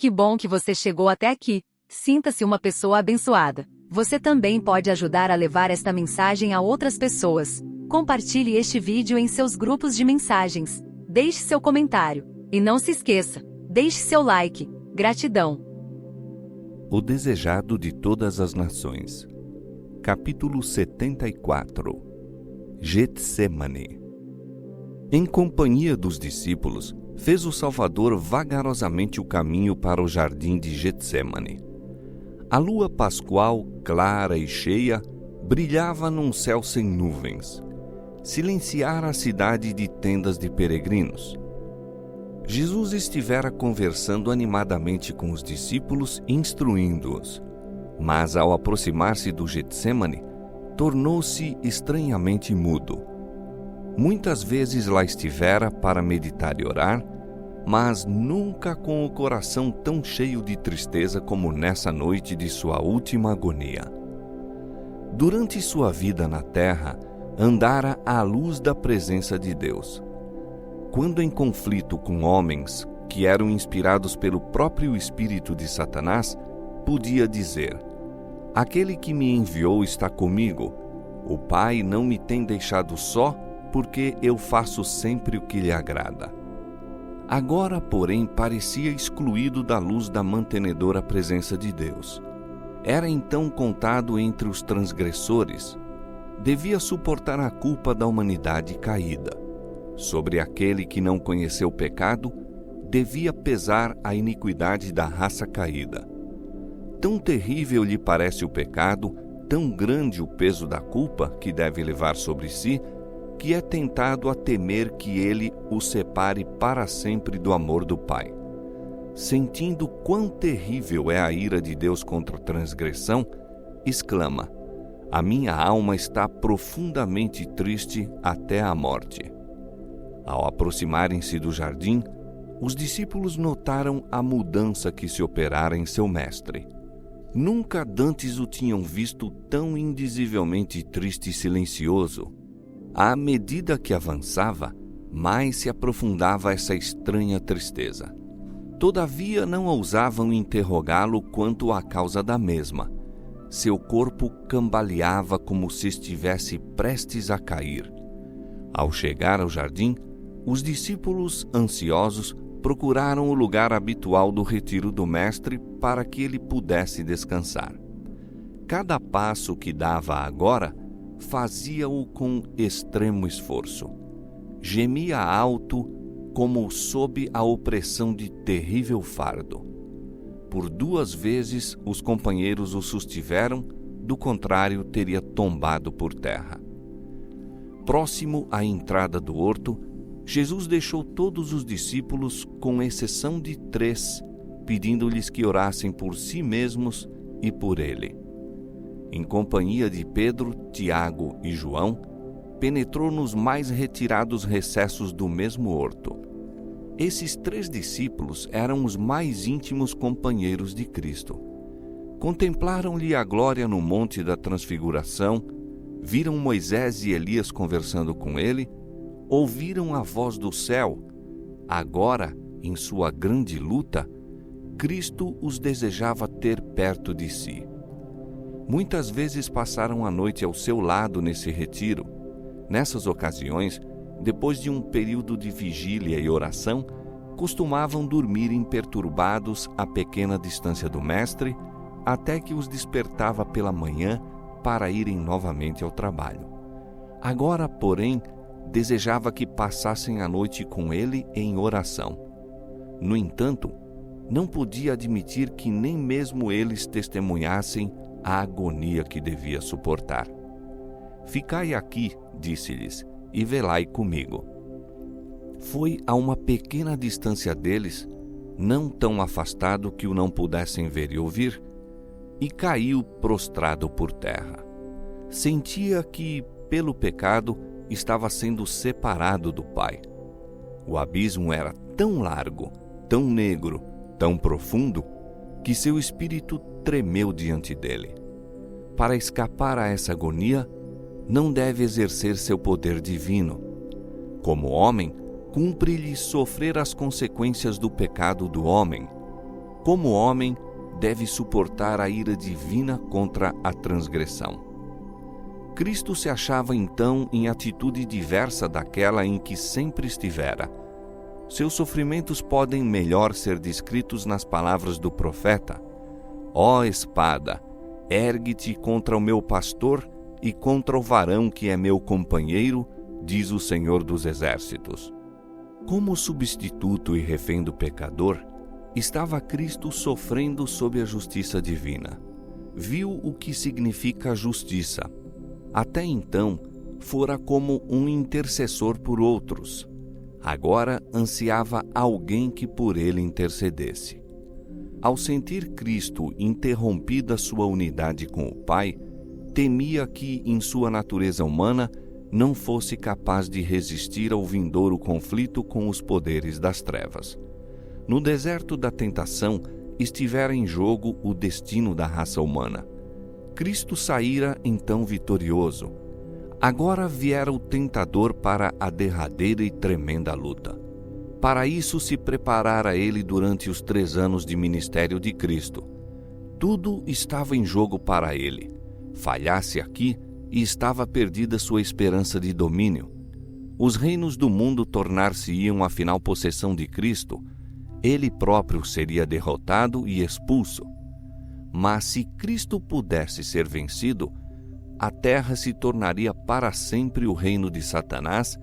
Que bom que você chegou até aqui. Sinta-se uma pessoa abençoada. Você também pode ajudar a levar esta mensagem a outras pessoas. Compartilhe este vídeo em seus grupos de mensagens. Deixe seu comentário. E não se esqueça, deixe seu like. Gratidão. O desejado de todas as nações. Capítulo 74. Getsemane. Em companhia dos discípulos, fez o Salvador vagarosamente o caminho para o jardim de Getsemane. A lua pascual, clara e cheia, brilhava num céu sem nuvens. Silenciara a cidade de tendas de peregrinos. Jesus estivera conversando animadamente com os discípulos, instruindo-os. Mas, ao aproximar-se do Getsemane, tornou-se estranhamente mudo. Muitas vezes lá estivera para meditar e orar, mas nunca com o coração tão cheio de tristeza como nessa noite de sua última agonia. Durante sua vida na terra, andara à luz da presença de Deus. Quando em conflito com homens que eram inspirados pelo próprio espírito de Satanás, podia dizer: aquele que me enviou está comigo. O Pai não me tem deixado só, porque eu faço sempre o que lhe agrada. Agora, porém, parecia excluído da luz da mantenedora presença de Deus. Era então contado entre os transgressores. Devia suportar a culpa da humanidade caída. Sobre aquele que não conheceu o pecado, devia pesar a iniquidade da raça caída. Tão terrível lhe parece o pecado, tão grande o peso da culpa que deve levar sobre si, que é tentado a temer que ele o separe para sempre do amor do Pai. Sentindo quão terrível é a ira de Deus contra a transgressão, exclama: a minha alma está profundamente triste até a morte. Ao aproximarem-se do jardim, os discípulos notaram a mudança que se operara em seu mestre. Nunca dantes o tinham visto tão indizivelmente triste e silencioso. À medida que avançava, mais se aprofundava essa estranha tristeza. Todavia não ousavam interrogá-lo quanto à causa da mesma. Seu corpo cambaleava como se estivesse prestes a cair. Ao chegar ao jardim, os discípulos, ansiosos, procuraram o lugar habitual do retiro do mestre para que ele pudesse descansar. Cada passo que dava agora fazia-o com extremo esforço. Gemia alto, como sob a opressão de terrível fardo. Por 2 vezes os companheiros o sustiveram, do contrário teria tombado por terra. Próximo à entrada do horto, Jesus deixou todos os discípulos, com exceção de 3, pedindo-lhes que orassem por si mesmos e por ele. Em companhia de Pedro, Tiago e João, penetrou nos mais retirados recessos do mesmo horto. Esses 3 discípulos eram os mais íntimos companheiros de Cristo. Contemplaram-lhe a glória no Monte da Transfiguração, viram Moisés e Elias conversando com ele, ouviram a voz do céu. Agora, em sua grande luta, Cristo os desejava ter perto de si. Muitas vezes passaram a noite ao seu lado nesse retiro. Nessas ocasiões, depois de um período de vigília e oração, costumavam dormir imperturbados à pequena distância do Mestre, até que os despertava pela manhã para irem novamente ao trabalho. Agora, porém, desejava que passassem a noite com ele em oração. No entanto, não podia admitir que nem mesmo eles testemunhassem a agonia que devia suportar. Ficai aqui, disse-lhes, e velai comigo. Foi a uma pequena distância deles, não tão afastado que o não pudessem ver e ouvir, e caiu prostrado por terra. Sentia que, pelo pecado, estava sendo separado do Pai. O abismo era tão largo, tão negro, tão profundo, que seu espírito tremeu diante dele. Para escapar a essa agonia, não deve exercer seu poder divino. Como homem, cumpre-lhe sofrer as consequências do pecado do homem. como homem, deve suportar a ira divina contra a transgressão. Cristo se achava então em atitude diversa daquela em que sempre estivera. Seus sofrimentos podem melhor ser descritos nas palavras do profeta: ó espada, ergue-te contra o meu pastor e contra o varão que é meu companheiro, diz o Senhor dos Exércitos. Como substituto e refém do pecador, estava Cristo sofrendo sob a justiça divina. Viu o que significa justiça. Até então, fora como um intercessor por outros. Agora ansiava alguém que por ele intercedesse. Ao sentir Cristo interrompida sua unidade com o Pai, temia que, em sua natureza humana, não fosse capaz de resistir ao vindouro conflito com os poderes das trevas. No deserto da tentação, estivera em jogo o destino da raça humana. Cristo saíra então vitorioso. Agora viera o tentador para a derradeira e tremenda luta. Para isso se preparara ele durante os 3 anos de ministério de Cristo. Tudo estava em jogo para ele. Falhasse aqui, e estava perdida sua esperança de domínio. Os reinos do mundo tornar-se-iam afinal possessão de Cristo. Ele próprio seria derrotado e expulso. Mas se Cristo pudesse ser vencido, a terra se tornaria para sempre o reino de Satanás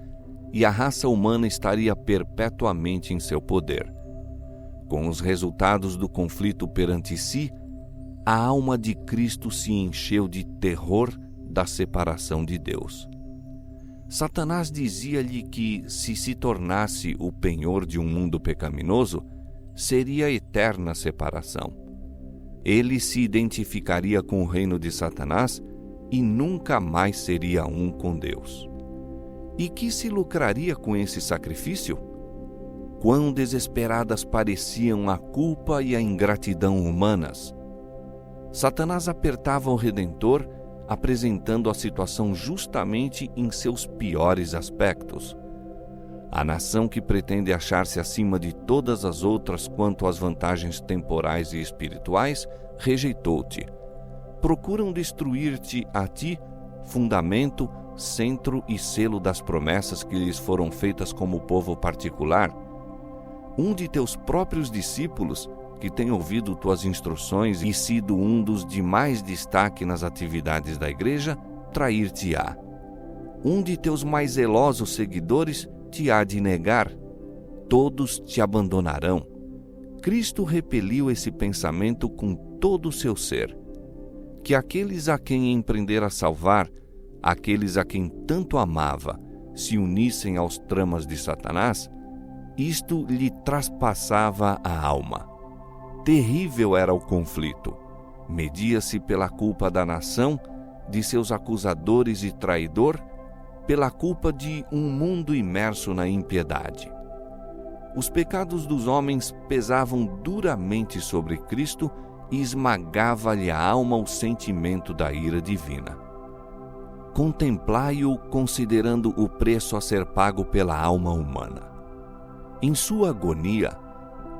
e a raça humana estaria perpetuamente em seu poder. Com os resultados do conflito perante si, a alma de Cristo se encheu de terror da separação de Deus. Satanás dizia-lhe que, se tornasse o penhor de um mundo pecaminoso, seria eterna separação. Ele se identificaria com o reino de Satanás e nunca mais seria um com Deus. E que se lucraria com esse sacrifício? Quão desesperadas pareciam a culpa e a ingratidão humanas! Satanás apertava o Redentor, apresentando a situação justamente em seus piores aspectos. A nação que pretende achar-se acima de todas as outras quanto às vantagens temporais e espirituais, rejeitou-te. Procuram destruir-te a ti, fundamento, centro e selo das promessas que lhes foram feitas como povo particular. Um de teus próprios discípulos, que tem ouvido tuas instruções e sido um dos de mais destaque nas atividades da igreja, trair-te-á. Um de teus mais zelosos seguidores te há de negar. Todos te abandonarão. Cristo repeliu esse pensamento com todo o seu ser. Que aqueles a quem empreendera salvar, aqueles a quem tanto amava, se unissem aos tramas de Satanás, isto lhe traspassava a alma. Terrível era o conflito. Media-se pela culpa da nação, de seus acusadores e traidor, pela culpa de um mundo imerso na impiedade. Os pecados dos homens pesavam duramente sobre Cristo e esmagava-lhe a alma o sentimento da ira divina. Contemplai-o considerando o preço a ser pago pela alma humana. Em sua agonia,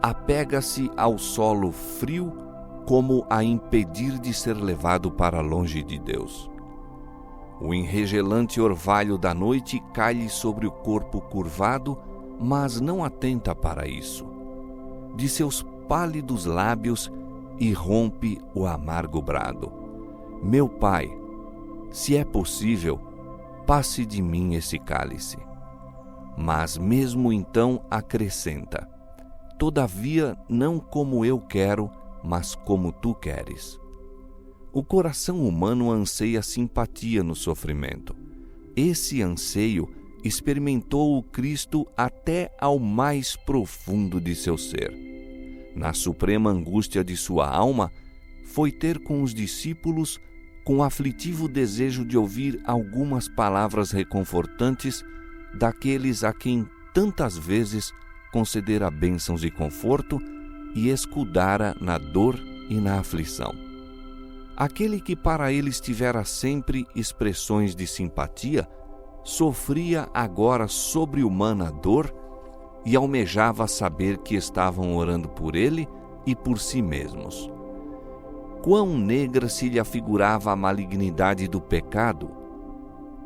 apega-se ao solo frio como a impedir de ser levado para longe de Deus. O enregelante orvalho da noite cai-lhe sobre o corpo curvado, mas não atenta para isso. De seus pálidos lábios irrompe o amargo brado: meu Pai, se é possível, passe de mim esse cálice. Mas mesmo então acrescenta: todavia não como eu quero, mas como tu queres. O coração humano anseia simpatia no sofrimento. Esse anseio experimentou o Cristo até ao mais profundo de seu ser. Na suprema angústia de sua alma, foi ter com os discípulos com aflitivo desejo de ouvir algumas palavras reconfortantes daqueles a quem tantas vezes concedera bênçãos e conforto e escudara na dor e na aflição. Aquele que para eles tivera sempre expressões de simpatia, sofria agora sobre-humana dor e almejava saber que estavam orando por ele e por si mesmos. Quão negra se lhe afigurava a malignidade do pecado!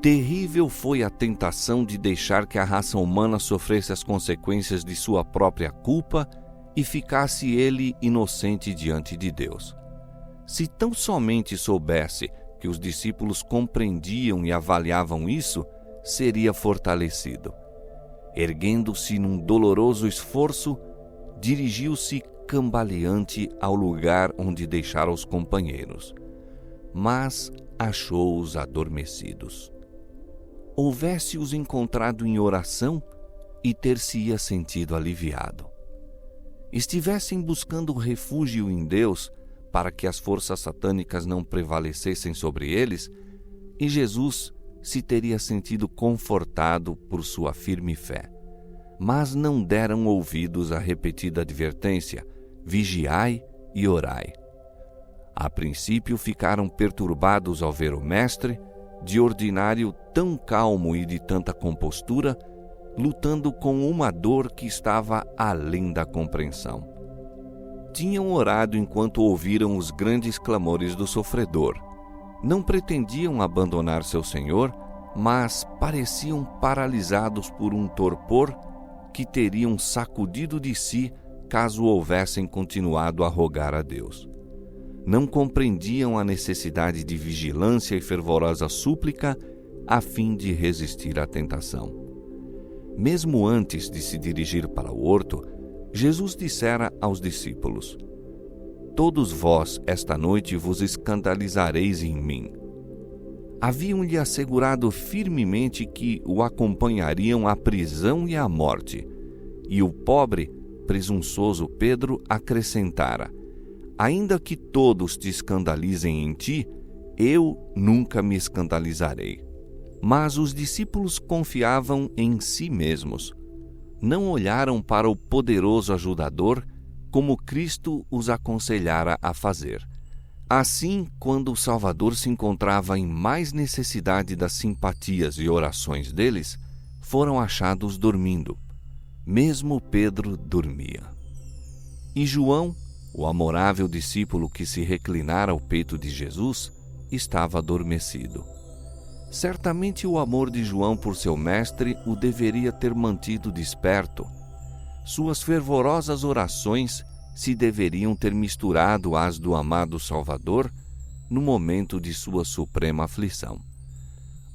Terrível foi a tentação de deixar que a raça humana sofresse as consequências de sua própria culpa e ficasse ele inocente diante de Deus. Se tão somente soubesse que os discípulos compreendiam e avaliavam isso, seria fortalecido. Erguendo-se num doloroso esforço, dirigiu-se cambaleante ao lugar onde deixara os companheiros, mas achou-os adormecidos. Houvesse-os encontrado em oração e ter-se-ia sentido aliviado. Estivessem buscando refúgio em Deus para que as forças satânicas não prevalecessem sobre eles, e Jesus se teria sentido confortado por sua firme fé. Mas não deram ouvidos à repetida advertência: vigiai e orai. A princípio ficaram perturbados ao ver o Mestre, de ordinário tão calmo e de tanta compostura, lutando com uma dor que estava além da compreensão. Tinham orado enquanto ouviram os grandes clamores do sofredor. Não pretendiam abandonar seu Senhor, mas pareciam paralisados por um torpor que teriam sacudido de si caso houvessem continuado a rogar a Deus. Não compreendiam a necessidade de vigilância e fervorosa súplica a fim de resistir à tentação. Mesmo antes de se dirigir para o horto, Jesus dissera aos discípulos: todos vós esta noite vos escandalizareis em mim. Haviam-lhe assegurado firmemente que o acompanhariam à prisão e à morte, e o pobre, presunçoso Pedro acrescentara: ainda que todos te escandalizem em ti, eu nunca me escandalizarei. Mas os discípulos confiavam em si mesmos. Não olharam para o poderoso ajudador, como Cristo os aconselhara a fazer. Assim, quando o Salvador se encontrava em mais necessidade das simpatias e orações deles, foram achados dormindo. Mesmo Pedro dormia. E João, o amorável discípulo que se reclinara ao peito de Jesus, estava adormecido. Certamente o amor de João por seu mestre o deveria ter mantido desperto. Suas fervorosas orações se deveriam ter misturado às do amado Salvador no momento de sua suprema aflição.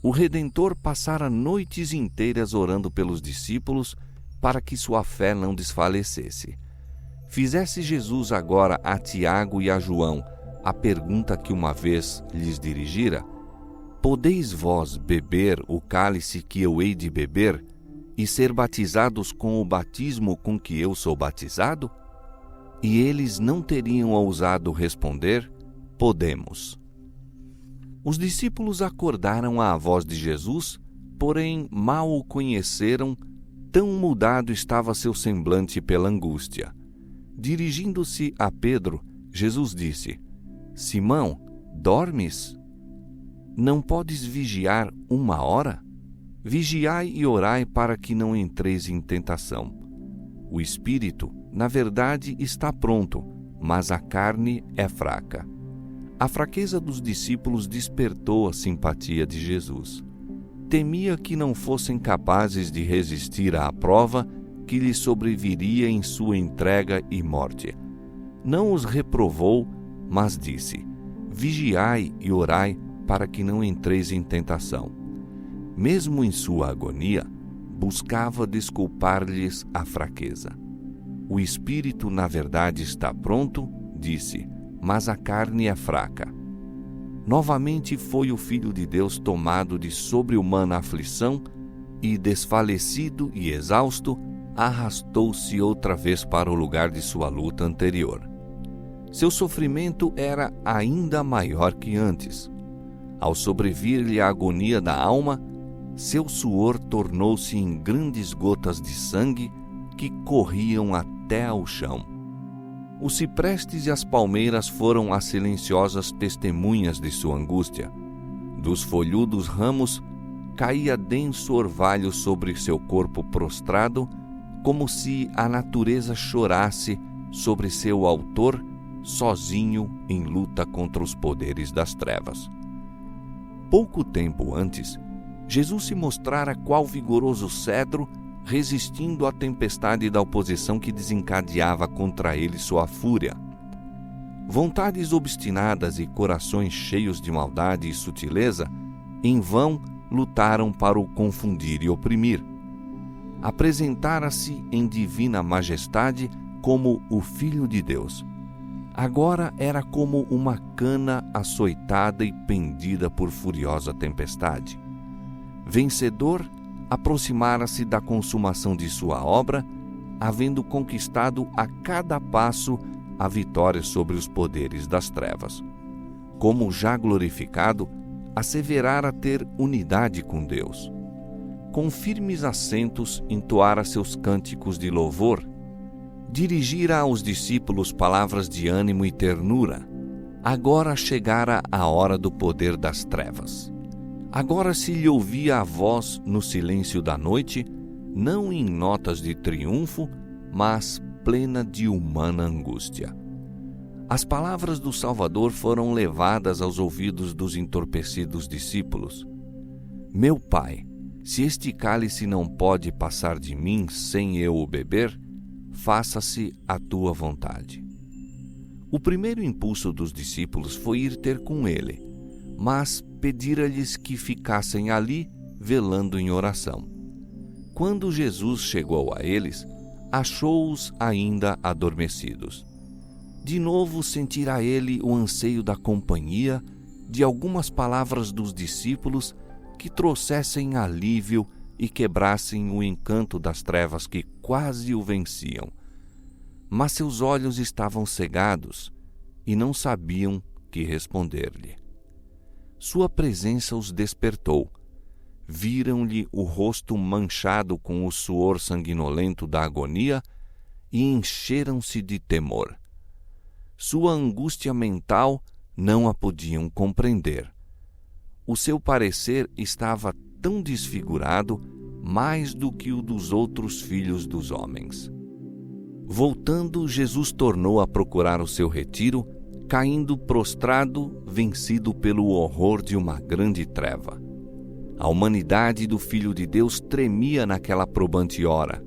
O Redentor passara noites inteiras orando pelos discípulos para que sua fé não desfalecesse. Fizesse Jesus agora a Tiago e a João a pergunta que uma vez lhes dirigira: podeis vós beber o cálice que eu hei de beber e ser batizados com o batismo com que eu sou batizado? E eles não teriam ousado responder: podemos. Os discípulos acordaram à voz de Jesus, porém mal o conheceram, tão mudado estava seu semblante pela angústia. Dirigindo-se a Pedro, Jesus disse: Simão, dormes? Não podes vigiar 1 hora? Vigiai e orai para que não entreis em tentação. O espírito, na verdade, está pronto, mas a carne é fraca. A fraqueza dos discípulos despertou a simpatia de Jesus. Temia que não fossem capazes de resistir à prova que lhes sobreviria em sua entrega e morte. Não os reprovou, mas disse: vigiai e orai para que não entreis em tentação. Mesmo em sua agonia, buscava desculpar-lhes a fraqueza. O espírito, na verdade, está pronto, disse, mas a carne é fraca. Novamente foi o Filho de Deus tomado de sobre-humana aflição e, desfalecido e exausto, arrastou-se outra vez para o lugar de sua luta anterior. Seu sofrimento era ainda maior que antes. Ao sobrevir-lhe a agonia da alma, seu suor tornou-se em grandes gotas de sangue que corriam até ao chão. Os ciprestes e as palmeiras foram as silenciosas testemunhas de sua angústia. Dos folhudos ramos caía denso orvalho sobre seu corpo prostrado, como se a natureza chorasse sobre seu autor, sozinho em luta contra os poderes das trevas. Pouco tempo antes, Jesus se mostrara qual vigoroso cedro, resistindo à tempestade da oposição que desencadeava contra ele sua fúria. Vontades obstinadas e corações cheios de maldade e sutileza, em vão lutaram para o confundir e oprimir. Apresentara-se em divina majestade como o Filho de Deus. Agora era como uma cana açoitada e pendida por furiosa tempestade. Vencedor, aproximara-se da consumação de sua obra, havendo conquistado a cada passo a vitória sobre os poderes das trevas. Como já glorificado, asseverara ter unidade com Deus. Com firmes acentos entoara seus cânticos de louvor, dirigira aos discípulos palavras de ânimo e ternura. Agora chegara a hora do poder das trevas. Agora se lhe ouvia a voz no silêncio da noite, não em notas de triunfo, mas plena de humana angústia. As palavras do Salvador foram levadas aos ouvidos dos entorpecidos discípulos. Meu Pai, se este cálice não pode passar de mim sem eu o beber, faça-se a tua vontade. O primeiro impulso dos discípulos foi ir ter com ele, mas pedira-lhes que ficassem ali, velando em oração. Quando Jesus chegou a eles, achou-os ainda adormecidos. De novo sentira ele o anseio da companhia, de algumas palavras dos discípulos que trouxessem alívio e quebrassem o encanto das trevas que quase o venciam. Mas seus olhos estavam cegados e não sabiam que responder-lhe. Sua presença os despertou. Viram-lhe o rosto manchado com o suor sanguinolento da agonia e encheram-se de temor. Sua angústia mental não a podiam compreender. O seu parecer estava tão desfigurado, mais do que o dos outros filhos dos homens. Voltando, Jesus tornou a procurar o seu retiro, caindo prostrado, vencido pelo horror de uma grande treva. A humanidade do Filho de Deus tremia naquela probante hora.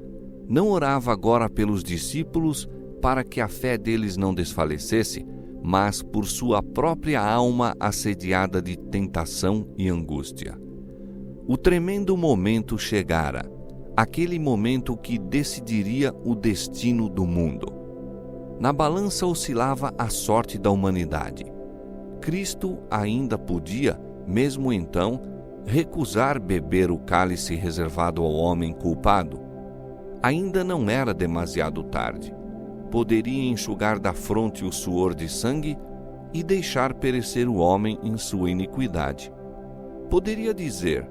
Não orava agora pelos discípulos para que a fé deles não desfalecesse, mas por sua própria alma assediada de tentação e angústia. O tremendo momento chegara, aquele momento que decidiria o destino do mundo. Na balança oscilava a sorte da humanidade. Cristo ainda podia, mesmo então, recusar beber o cálice reservado ao homem culpado. Ainda não era demasiado tarde. Poderia enxugar da fronte o suor de sangue e deixar perecer o homem em sua iniquidade. Poderia dizer: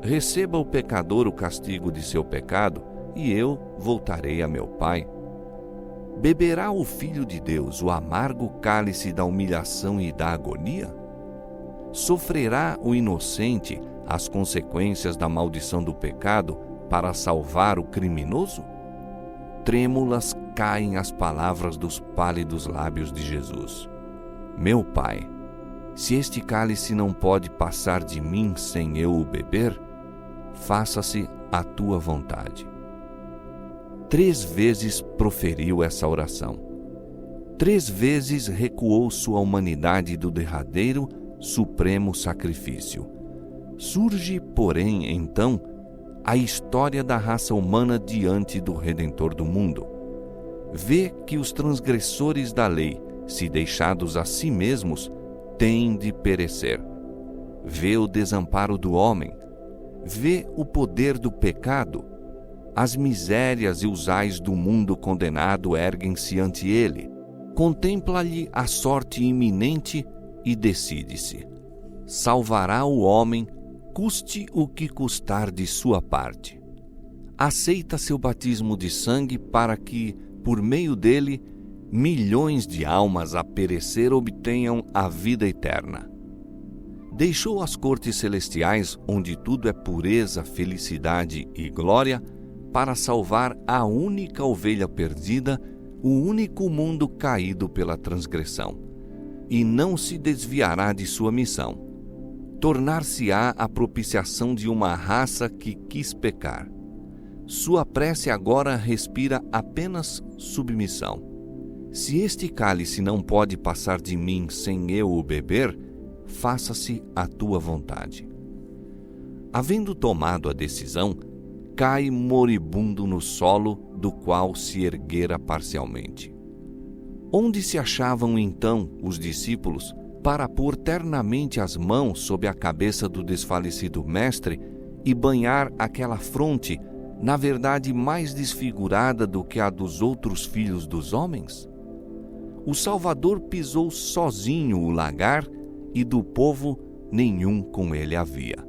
receba o pecador o castigo de seu pecado, e eu voltarei a meu Pai. Beberá o Filho de Deus o amargo cálice da humilhação e da agonia? Sofrerá o inocente as consequências da maldição do pecado para salvar o criminoso? Trêmulas caem as palavras dos pálidos lábios de Jesus. Meu Pai, se este cálice não pode passar de mim sem eu o beber, faça-se a tua vontade. 3 vezes proferiu essa oração. 3 vezes recuou sua humanidade do derradeiro, supremo sacrifício. Surge, porém, então, a história da raça humana diante do Redentor do mundo. Vê que os transgressores da lei, se deixados a si mesmos, têm de perecer. Vê o desamparo do homem. Vê o poder do pecado. As misérias e os ais do mundo condenado erguem-se ante ele. Contempla-lhe a sorte iminente e decide-se. Salvará o homem, custe o que custar de sua parte. Aceita seu batismo de sangue para que, por meio dele, milhões de almas a perecer obtenham a vida eterna. Deixou as cortes celestiais, onde tudo é pureza, felicidade e glória, para salvar a única ovelha perdida, o único mundo caído pela transgressão, e não se desviará de sua missão. Tornar-se-á a propiciação de uma raça que quis pecar. Sua prece agora respira apenas submissão. Se este cálice não pode passar de mim sem eu o beber, faça-se a tua vontade. Havendo tomado a decisão, cai moribundo no solo do qual se erguera parcialmente. Onde se achavam então os discípulos para pôr ternamente as mãos sobre a cabeça do desfalecido mestre e banhar aquela fronte, na verdade mais desfigurada do que a dos outros filhos dos homens? O Salvador pisou sozinho o lagar, e do povo nenhum com ele havia.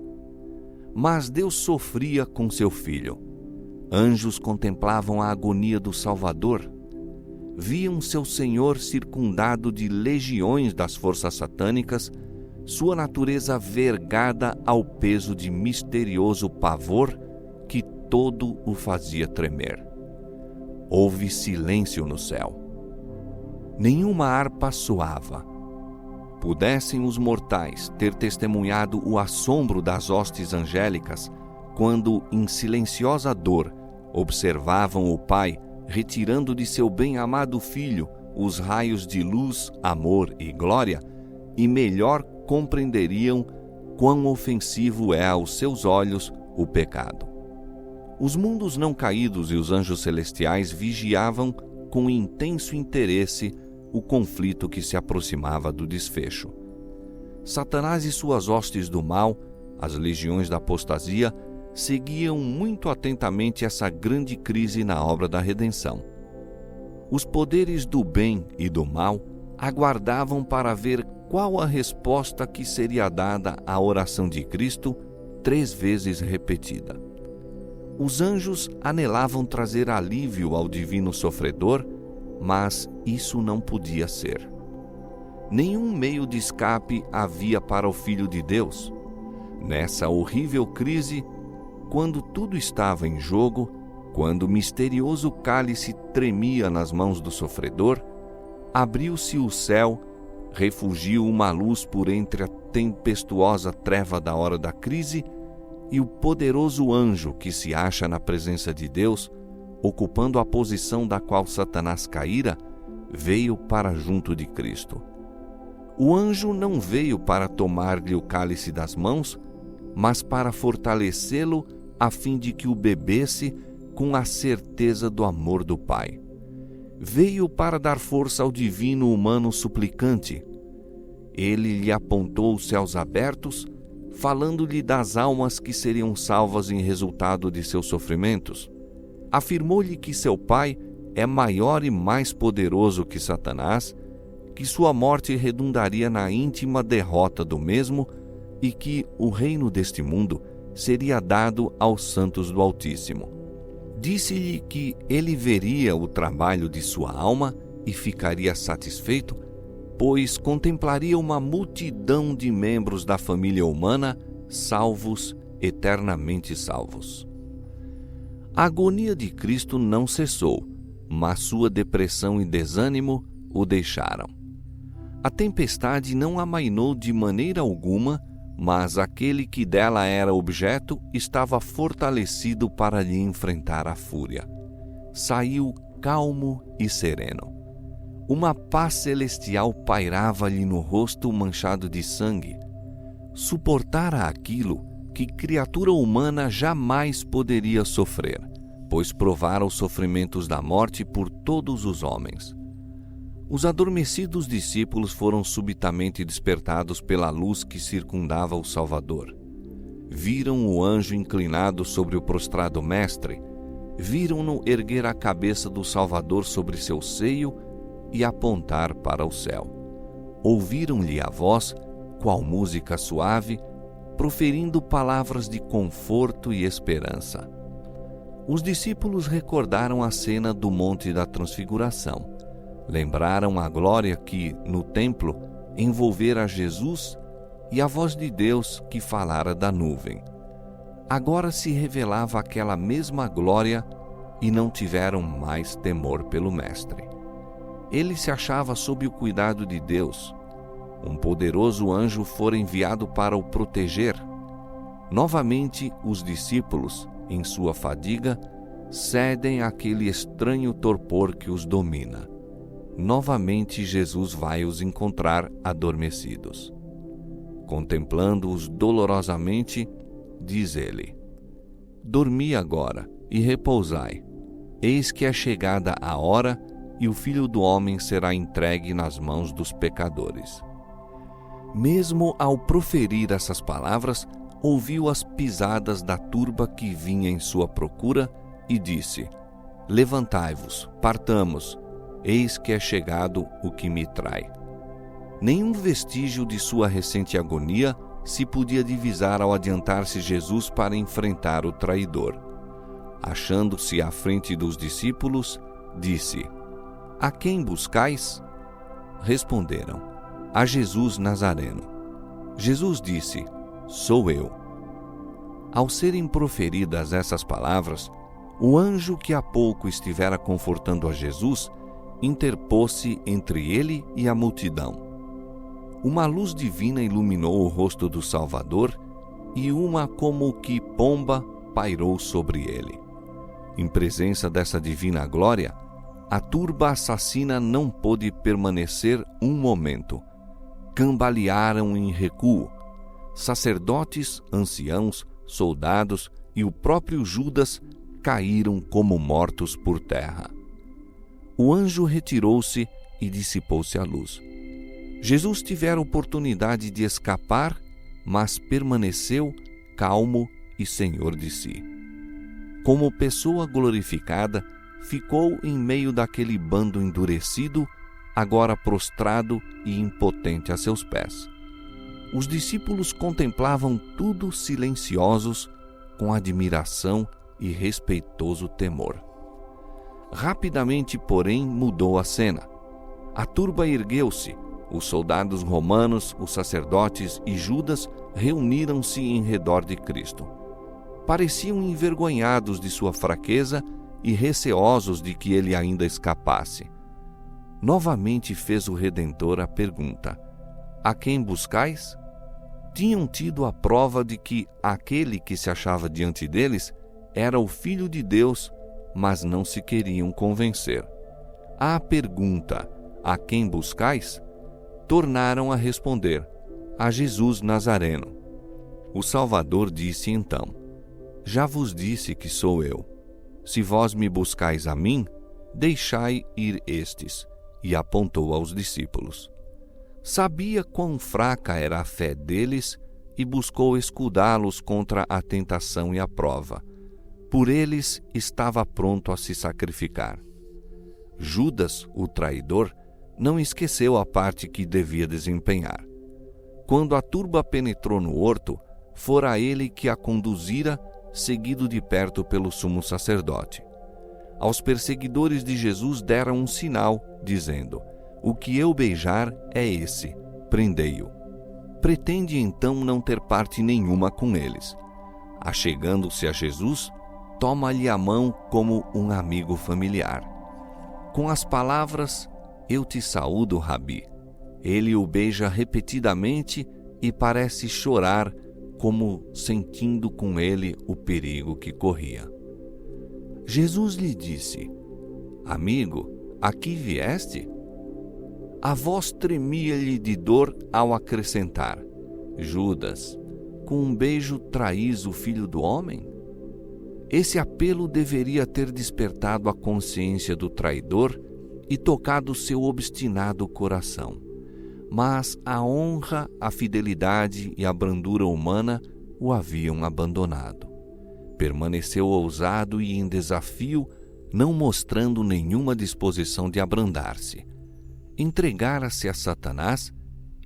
Mas Deus sofria com seu filho. Anjos contemplavam a agonia do Salvador. Viam seu Senhor circundado de legiões das forças satânicas, sua natureza vergada ao peso de misterioso pavor que todo o fazia tremer. Houve silêncio no céu. Nenhuma harpa soava. Pudessem os mortais ter testemunhado o assombro das hostes angélicas quando, em silenciosa dor, observavam o Pai retirando de seu bem-amado Filho os raios de luz, amor e glória, e melhor compreenderiam quão ofensivo é aos seus olhos o pecado. Os mundos não caídos e os anjos celestiais vigiavam com intenso interesse o conflito que se aproximava do desfecho. Satanás e suas hostes do mal, as legiões da apostasia, seguiam muito atentamente essa grande crise na obra da redenção. Os poderes do bem e do mal aguardavam para ver qual a resposta que seria dada à oração de Cristo 3 vezes repetida. Os anjos anelavam trazer alívio ao divino sofredor, mas isso não podia ser. Nenhum meio de escape havia para o Filho de Deus. Nessa horrível crise, quando tudo estava em jogo, quando o misterioso cálice tremia nas mãos do sofredor, abriu-se o céu, refugiu uma luz por entre a tempestuosa treva da hora da crise, e o poderoso anjo que se acha na presença de Deus, ocupando a posição da qual Satanás caíra, veio para junto de Cristo. O anjo não veio para tomar-lhe o cálice das mãos, mas para fortalecê-lo a fim de que o bebesse com a certeza do amor do Pai. Veio para dar força ao divino humano suplicante. Ele lhe apontou os céus abertos, falando-lhe das almas que seriam salvas em resultado de seus sofrimentos. Afirmou-lhe que seu Pai é maior e mais poderoso que Satanás, que sua morte redundaria na íntima derrota do mesmo e que o reino deste mundo seria dado aos santos do Altíssimo. Disse-lhe que ele veria o trabalho de sua alma e ficaria satisfeito, pois contemplaria uma multidão de membros da família humana salvos, eternamente salvos. A agonia de Cristo não cessou, mas sua depressão e desânimo o deixaram. A tempestade não amainou de maneira alguma, mas aquele que dela era objeto estava fortalecido para lhe enfrentar a fúria. Saiu calmo e sereno. Uma paz celestial pairava-lhe no rosto manchado de sangue. Suportara aquilo que criatura humana jamais poderia sofrer, pois provara os sofrimentos da morte por todos os homens. Os adormecidos discípulos foram subitamente despertados pela luz que circundava o Salvador. Viram o anjo inclinado sobre o prostrado mestre, viram-no erguer a cabeça do Salvador sobre seu seio e apontar para o céu. Ouviram-lhe a voz, qual música suave, proferindo palavras de conforto e esperança. Os discípulos recordaram a cena do Monte da Transfiguração. Lembraram a glória que, no templo, envolvera Jesus e a voz de Deus que falara da nuvem. Agora se revelava aquela mesma glória e não tiveram mais temor pelo Mestre. ele se achava sob o cuidado de Deus. Um poderoso anjo fora enviado para o proteger. Novamente, os discípulos, em sua fadiga, cedem àquele estranho torpor que os domina. Novamente, Jesus vai os encontrar adormecidos. Contemplando-os dolorosamente, diz ele: dormi agora e repousai. Eis que é chegada a hora e o Filho do Homem será entregue nas mãos dos pecadores. Mesmo ao proferir essas palavras, ouviu as pisadas da turba que vinha em sua procura e disse: levantai-vos, partamos, eis que é chegado o que me trai. Nenhum vestígio de sua recente agonia se podia divisar ao adiantar-se Jesus para enfrentar o traidor. Achando-se à frente dos discípulos, disse: a quem buscais? Responderam: a Jesus Nazareno. Jesus disse: sou eu. Ao serem proferidas essas palavras, o anjo que há pouco estivera confortando a Jesus interpôs-se entre ele e a multidão. Uma luz divina iluminou o rosto do Salvador e uma como que pomba pairou sobre ele. Em presença dessa divina glória, a turba assassina não pôde permanecer um momento. Cambalearam em recuo. Sacerdotes, anciãos, soldados e o próprio Judas caíram como mortos por terra. O anjo retirou-se e dissipou-se a luz. Jesus tivera oportunidade de escapar, mas permaneceu calmo e senhor de si. Como pessoa glorificada, ficou em meio daquele bando endurecido, agora prostrado e impotente a seus pés. Os discípulos contemplavam tudo silenciosos, com admiração e respeitoso temor. Rapidamente, porém, mudou a cena. A turba ergueu-se. Os soldados romanos, os sacerdotes e Judas reuniram-se em redor de Cristo. Pareciam envergonhados de sua fraqueza e receosos de que ele ainda escapasse. Novamente fez o Redentor a pergunta: a quem buscais? Tinham tido a prova de que aquele que se achava diante deles era o Filho de Deus, mas não se queriam convencer. À pergunta: a quem buscais? Tornaram a responder: a Jesus Nazareno. O Salvador disse então: já vos disse que sou eu. Se vós me buscais a mim, deixai ir estes. E apontou aos discípulos. Sabia quão fraca era a fé deles e buscou escudá-los contra a tentação e a prova. Por eles estava pronto a se sacrificar. Judas, o traidor, não esqueceu a parte que devia desempenhar. Quando a turba penetrou no horto, fora ele que a conduzira, seguido de perto pelo sumo sacerdote. Aos perseguidores de Jesus deram um sinal, dizendo: o que eu beijar é esse, prendei-o. Pretende então não ter parte nenhuma com eles. Achegando-se a Jesus, toma-lhe a mão como um amigo familiar. Com as palavras: eu te saúdo, Rabi. Ele o beija repetidamente e parece chorar, como sentindo com ele o perigo que corria. Jesus lhe disse: amigo, aqui vieste? A voz tremia-lhe de dor ao acrescentar: Judas, com um beijo traís o Filho do Homem? Esse apelo deveria ter despertado a consciência do traidor e tocado seu obstinado coração. Mas a honra, a fidelidade e a brandura humana o haviam abandonado. Permaneceu ousado e em desafio, não mostrando nenhuma disposição de abrandar-se. Entregara-se a Satanás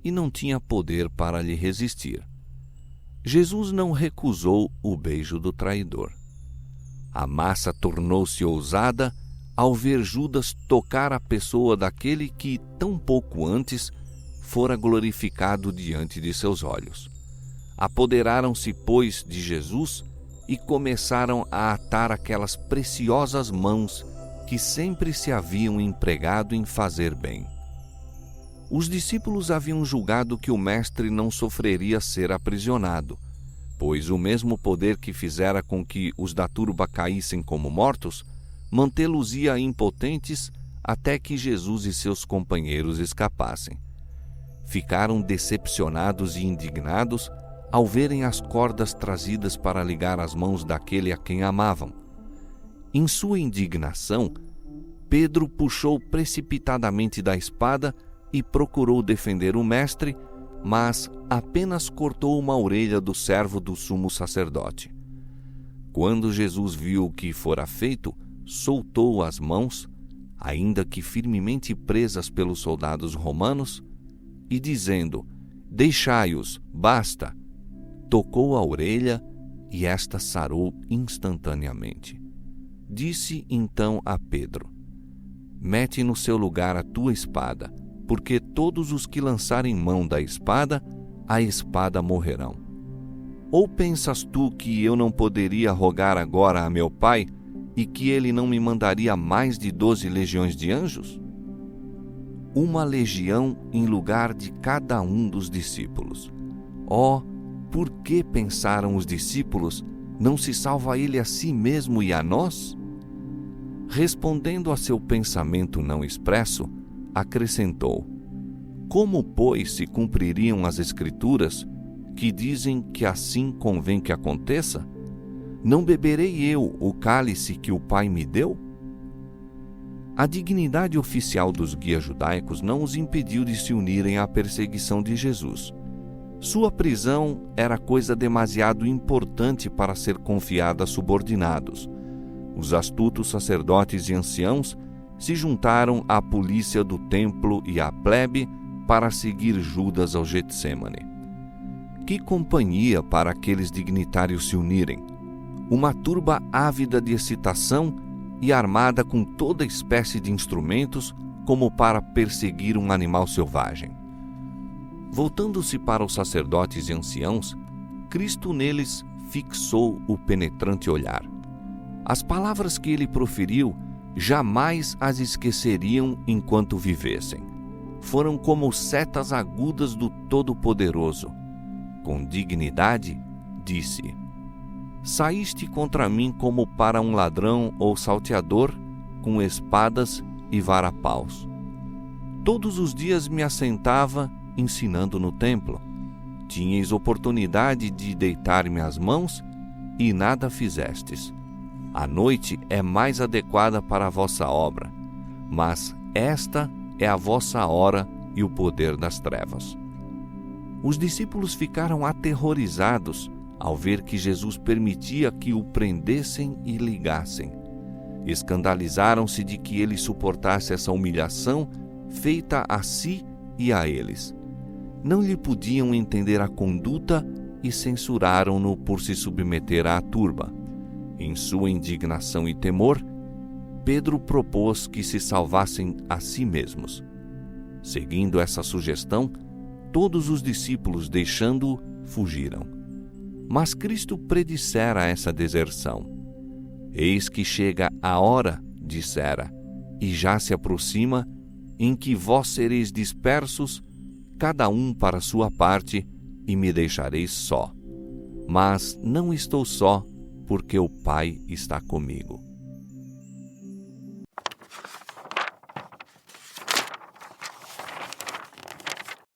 e não tinha poder para lhe resistir. Jesus não recusou o beijo do traidor. A massa tornou-se ousada ao ver Judas tocar a pessoa daquele que, tão pouco antes, fora glorificado diante de seus olhos. Apoderaram-se, pois, de Jesus e começaram a atar aquelas preciosas mãos que sempre se haviam empregado em fazer bem. Os discípulos haviam julgado que o mestre não sofreria ser aprisionado, pois o mesmo poder que fizera com que os da turba caíssem como mortos, mantê-los-ia impotentes até que Jesus e seus companheiros escapassem. Ficaram decepcionados e indignados ao verem as cordas trazidas para ligar as mãos daquele a quem amavam. Em sua indignação, Pedro puxou precipitadamente da espada e procurou defender o mestre, mas apenas cortou uma orelha do servo do sumo sacerdote. Quando Jesus viu o que fora feito, soltou as mãos, ainda que firmemente presas pelos soldados romanos, e dizendo: "Deixai-os, basta", tocou a orelha e esta sarou instantaneamente. Disse então a Pedro: "Mete no seu lugar a tua espada, porque todos os que lançarem mão da espada, a espada morrerão. Ou pensas tu que eu não poderia rogar agora a meu Pai, e que ele não me mandaria mais de 12 legiões de anjos? Uma legião em lugar de cada um dos discípulos. Oh, por que pensaram os discípulos, não se salva ele a si mesmo e a nós?" Respondendo a seu pensamento não expresso, acrescentou: "Como, pois, se cumpririam as Escrituras, que dizem que assim convém que aconteça? Não beberei eu o cálice que o Pai me deu?" A dignidade oficial dos guias judaicos não os impediu de se unirem à perseguição de Jesus. Sua prisão era coisa demasiado importante para ser confiada a subordinados. Os astutos sacerdotes e anciãos se juntaram à polícia do templo e à plebe para seguir Judas ao Getsêmani. Que companhia para aqueles dignitários se unirem! Uma turba ávida de excitação e armada com toda espécie de instrumentos, como para perseguir um animal selvagem. Voltando-se para os sacerdotes e anciãos, Cristo neles fixou o penetrante olhar. As palavras que ele proferiu jamais as esqueceriam enquanto vivessem. Foram como setas agudas do Todo-Poderoso. Com dignidade, disse: "Saíste contra mim como para um ladrão ou salteador, com espadas e varapaus. Todos os dias me assentava ensinando no templo. Tinhais oportunidade de deitar-me às mãos e nada fizestes. A noite é mais adequada para a vossa obra, mas esta é a vossa hora e o poder das trevas." Os discípulos ficaram aterrorizados ao ver que Jesus permitia que o prendessem e ligassem. Escandalizaram-se de que ele suportasse essa humilhação feita a si e a eles. Não lhe podiam entender a conduta e censuraram-no por se submeter à turba. Em sua indignação e temor, Pedro propôs que se salvassem a si mesmos. Seguindo essa sugestão, todos os discípulos, deixando-o, fugiram. Mas Cristo predissera essa deserção. "Eis que chega a hora", dissera, "e já se aproxima, em que vós sereis dispersos, cada um para sua parte, e me deixareis só. Mas não estou só, porque o Pai está comigo."